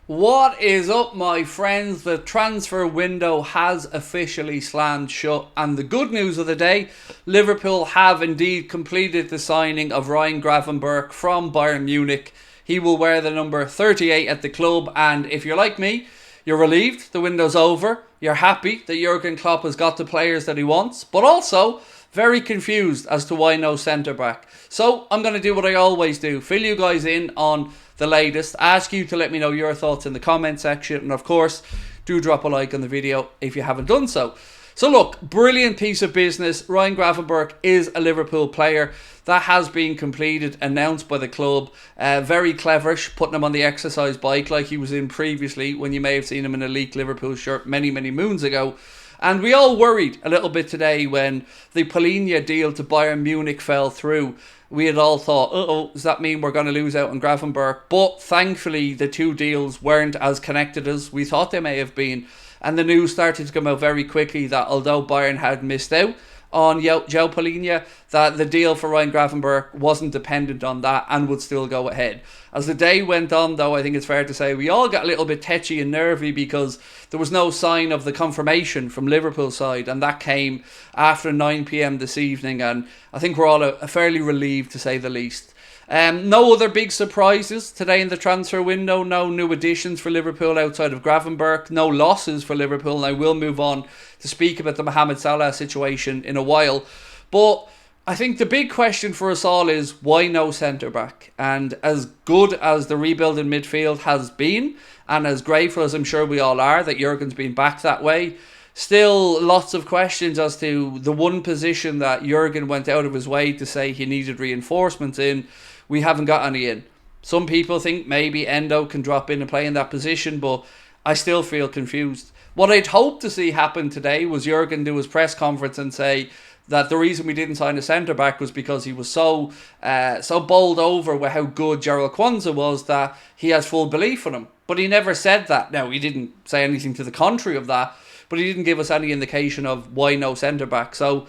What is up, my friends? The transfer window has officially slammed shut, and the good news of the day, Liverpool have indeed completed the signing of Ryan Gravenberch from Bayern Munich. He will wear the number 38 at the club, and if you're like me, you're relieved the window's over. You're happy that Jurgen Klopp has got the players that he wants, but also very confused as to why no centre back. So I'm going to do what I always do, fill you guys in on the latest, ask you to let me know your thoughts in the comment section, and of course do drop a like on the video if you haven't done so. So look, brilliant piece of business. Ryan Gravenberch is a Liverpool player. That has been completed, announced by the club. Very cleverish, putting him on the exercise bike like he was in previously, when you may have seen him in a leaked Liverpool shirt many moons ago. And we all worried a little bit today when the Palhinha deal to Bayern Munich fell through. We had all thought, does that mean we're going to lose out on Grafenberg? But thankfully, the two deals weren't as connected as we thought they may have been. And the news started to come out very quickly that although Bayern had missed out on João Palhinha, that the deal for Ryan Gravenberch wasn't dependent on that and would still go ahead. As the day went on, though, I think it's fair to say we all got a little bit tetchy and nervy because there was no sign of the confirmation from Liverpool's side, and that came after 9 p.m. this evening, and I think we're all fairly relieved, to say the least. No other big surprises today in the transfer window. No new additions for Liverpool outside of Grafenberg. No losses for Liverpool. And I will move on to speak about the Mohamed Salah situation in a while. But I think the big question for us all is, why no centre-back? And as good as the rebuild in midfield has been, and as grateful as I'm sure we all are that Jurgen's been back that way, still lots of questions as to the one position that Jurgen went out of his way to say he needed reinforcements in. We haven't got any in. Some people think maybe Endo can drop in and play in that position, but I still feel confused. What I'd hoped to see happen today was Jurgen do his press conference and say that the reason we didn't sign a centre-back was because he was so bowled over with how good Gerald Kwanzaa was that he has full belief in him. But he never said that. Now, he didn't say anything to the contrary of that, but he didn't give us any indication of why no centre-back. So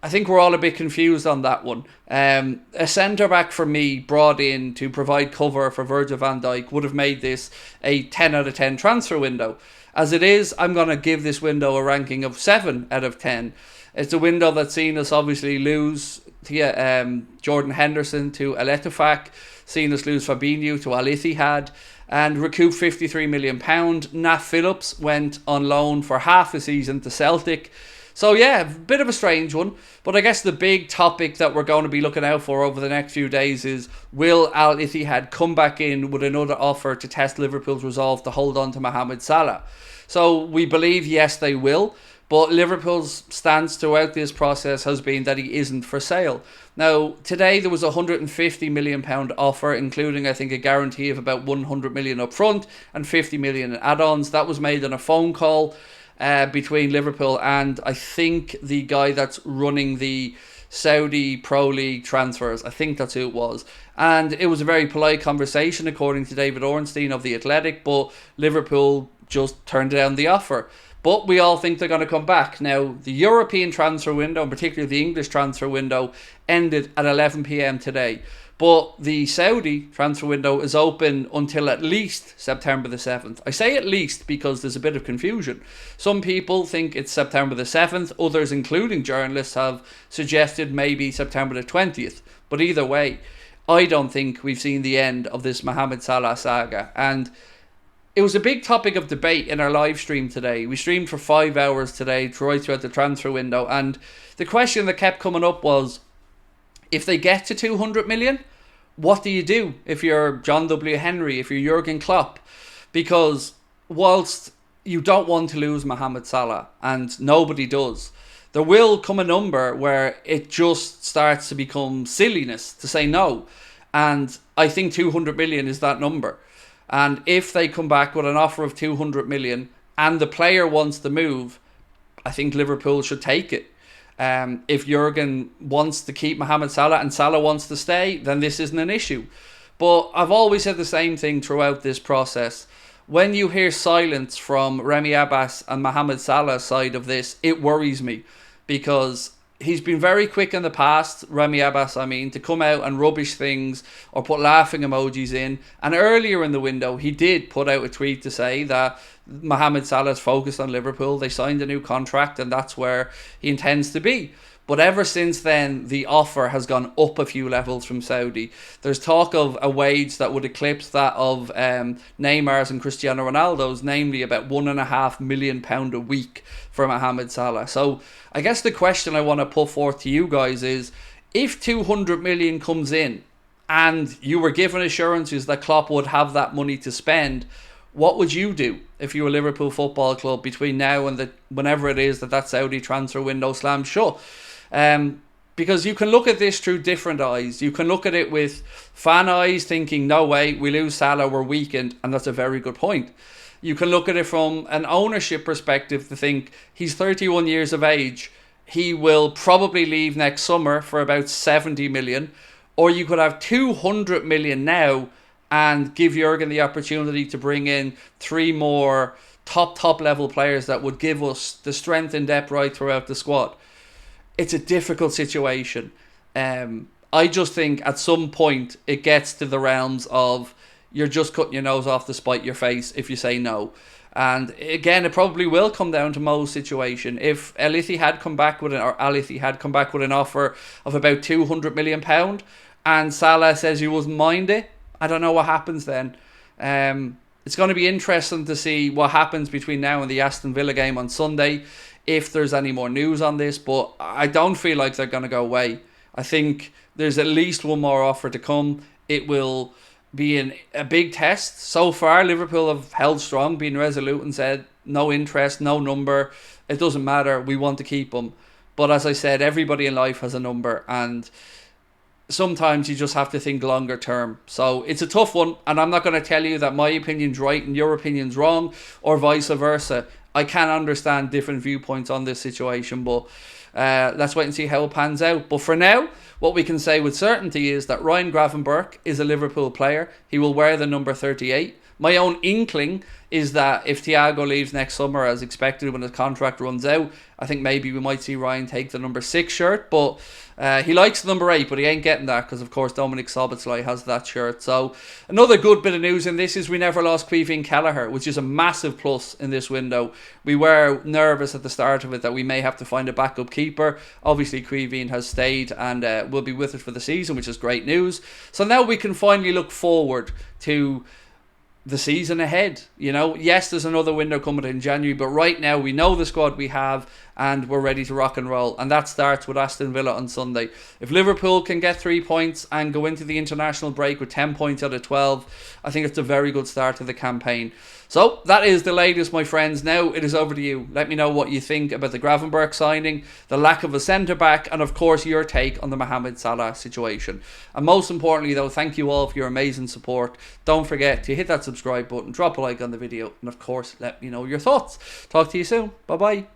I think we're all a bit confused on that one. A centre-back for me brought in to provide cover for Virgil van Dijk would have made this a 10 out of 10 transfer window. As it is, I'm going to give this window a ranking of 7 out of 10. It's a window that's seen us obviously lose Jordan Henderson to Al Ettifaq, seen us lose Fabinho to Al Ittihad, and recoup £53 million. Nat Phillips went on loan for half a season to Celtic. So yeah, a bit of a strange one. But I guess the big topic that we're going to be looking out for over the next few days is, will Al Ittihad come back in with another offer to test Liverpool's resolve to hold on to Mohamed Salah? So we believe yes, they will. But Liverpool's stance throughout this process has been that he isn't for sale. Now, today there was a £150 million offer, including, I think, a guarantee of about £100 million up front and £50 million in add-ons. That was made on a phone call between Liverpool and, I think, the guy that's running the Saudi Pro League transfers. I think that's who it was. And it was a very polite conversation, according to David Ornstein of The Athletic, but Liverpool just turned down the offer. But we all think they're going to come back. Now, the European transfer window, and particularly the English transfer window, ended at 11 p.m. today. But the Saudi transfer window is open until at least September the 7th. I say at least because there's a bit of confusion. Some people think it's September the 7th. Others, including journalists, have suggested maybe September the 20th. But either way, I don't think we've seen the end of this Mohamed Salah saga. And it was a big topic of debate in our live stream today. We streamed for 5 hours today, right throughout the transfer window. And the question that kept coming up was, if they get to 200 million, what do you do if you're John W. Henry, if you're Jurgen Klopp? Because whilst you don't want to lose Mohamed Salah, and nobody does, there will come a number where it just starts to become silliness to say no. And I think 200 million is that number. And if they come back with an offer of 200 million and the player wants to move, I think Liverpool should take it. If Jurgen wants to keep Mohamed Salah and Salah wants to stay, then this isn't an issue. But I've always said the same thing throughout this process. When you hear silence from Remy Abbas and Mohamed Salah's side of this, it worries me, because he's been very quick in the past, Remy Abbas, I mean, to come out and rubbish things or put laughing emojis in. And earlier in the window, he did put out a tweet to say that Mohamed Salah's focused on Liverpool. They signed a new contract and that's where he intends to be. But ever since then, the offer has gone up a few levels from Saudi. There's talk of a wage that would eclipse that of Neymar's and Cristiano Ronaldo's, namely about £1.5 million a week for Mohamed Salah. So I guess the question I want to put forth to you guys is, if 200 million comes in and you were given assurances that Klopp would have that money to spend, what would you do if you were Liverpool Football Club between now and whenever it is that Saudi transfer window slams shut? Because you can look at this through different eyes. You can look at it with fan eyes, thinking, no way, we lose Salah, we're weakened, and that's a very good point. You can look at it from an ownership perspective to think, he's 31 years of age, he will probably leave next summer for about 70 million, or you could have 200 million now and give Jurgen the opportunity to bring in 3 more top level players that would give us the strength and depth right throughout the squad. It's a difficult situation. I just think at some point it gets to the realms of you're just cutting your nose off to spite your face if you say no. And again, it probably will come down to Mo's situation. If Al-Ithi had come back with an offer of about £200 million and Salah says he wouldn't mind it, I don't know what happens then. It's going to be interesting to see what happens between now and the Aston Villa game on Sunday, if there's any more news on this, but I don't feel like they're going to go away. I think there's at least one more offer to come. It will be a big test. So far, Liverpool have held strong, been resolute and said, no interest, no number. It doesn't matter. We want to keep him. But as I said, everybody in life has a number, and sometimes you just have to think longer term. So it's a tough one, and I'm not going to tell you that my opinion's right and your opinion's wrong, or vice versa. I can understand different viewpoints on this situation, but let's wait and see how it pans out. But for now, what we can say with certainty is that Ryan Gravenberch is a Liverpool player. He will wear the number 38. My own inkling is that if Thiago leaves next summer as expected when his contract runs out, I think maybe we might see Ryan take the number 6 shirt. But he likes the number 8, but he ain't getting that because, of course, Dominic Szoboszlai has that shirt. So another good bit of news in this is we never lost Caoimhín Kelleher, which is a massive plus in this window. We were nervous at the start of it that we may have to find a backup keeper. Obviously, Caoimhín has stayed and will be with us for the season, which is great news. So now we can finally look forward to the season ahead. You know, yes, there's another window coming in January, but right now we know the squad we have and we're ready to rock and roll, and that starts with Aston Villa on Sunday. If Liverpool can get 3 points and go into the international break with 10 points out of 12, I think it's a very good start to the campaign. So that is the latest, my friends. Now it is over to you. Let me know what you think about the Grafenberg signing, the lack of a centre-back, and of course your take on the Mohamed Salah situation. And most importantly though, thank you all for your amazing support. Don't forget to hit that subscribe button, drop a like on the video, and of course let me know your thoughts. Talk to you soon. Bye bye.